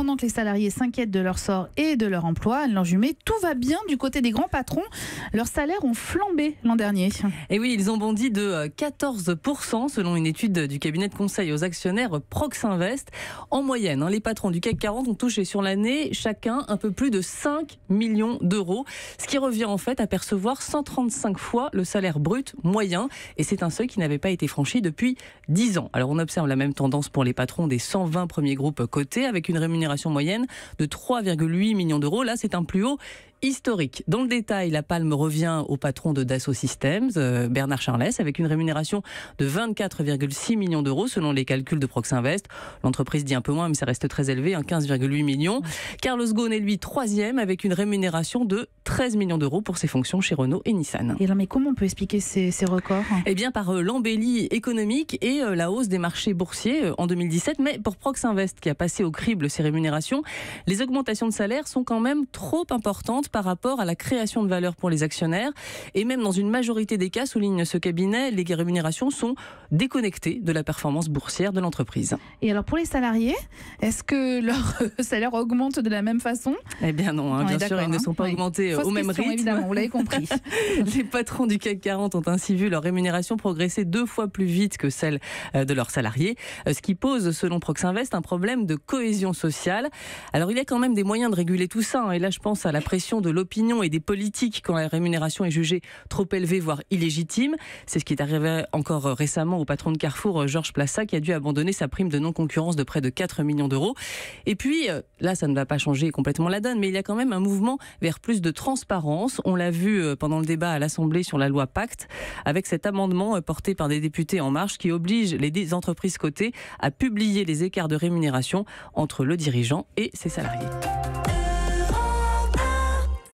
pendant que les salariés s'inquiètent de leur sort et de leur emploi, Anne-Laure Jumet, tout va bien du côté des grands patrons. Leurs salaires ont flambé l'an dernier. Et oui, ils ont bondi de 14% selon une étude du cabinet de conseil aux actionnaires Proxinvest. En moyenne, les patrons du CAC 40 ont touché sur l'année chacun un peu plus de 5 millions d'euros, ce qui revient en fait à percevoir 135 fois le salaire brut moyen. Et c'est un seuil qui n'avait pas été franchi depuis 10 ans. Alors on observe la même tendance pour les patrons des 120 premiers groupes cotés avec une rémunération moyenne de 3,8 millions d'euros. Là, c'est un plus haut historique. Dans le détail, la palme revient au patron de Dassault Systems, Bernard Charlès, avec une rémunération de 24,6 millions d'euros selon les calculs de Proxinvest. L'entreprise dit un peu moins, mais ça reste très élevé, 15,8 millions. Carlos Ghosn est lui troisième avec une rémunération de 13 millions d'euros pour ses fonctions chez Renault et Nissan. Et alors, mais comment on peut expliquer ces records ? Eh bien, par l'embellie économique et la hausse des marchés boursiers en 2017. Mais pour Proxinvest, qui a passé au crible ses rémunérations, les augmentations de salaire sont quand même trop importantes par rapport à la création de valeur pour les actionnaires. Et même dans une majorité des cas, souligne ce cabinet, les rémunérations sont déconnectées de la performance boursière de l'entreprise. Et alors pour les salariés, est-ce que leur salaire augmente de la même façon ? Eh bien non, bien sûr, ils ne sont pas augmentés au même rythme. Évidemment, vous l'avez compris. Les patrons du CAC 40 ont ainsi vu leur rémunération progresser 2 fois plus vite que celle de leurs salariés, ce qui pose, selon Proxinvest, un problème de cohésion sociale. Alors il y a quand même des moyens de réguler tout ça, et là je pense à la pression de l'opinion et des politiques quand la rémunération est jugée trop élevée, voire illégitime. C'est ce qui est arrivé encore récemment au patron de Carrefour, Georges Plassat, qui a dû abandonner sa prime de non-concurrence de près de 4 millions d'euros. Et puis, là, ça ne va pas changer complètement la donne, mais il y a quand même un mouvement vers plus de transparence. On l'a vu pendant le débat à l'Assemblée sur la loi Pacte, avec cet amendement porté par des députés En Marche qui oblige les entreprises cotées à publier les écarts de rémunération entre le dirigeant et ses salariés.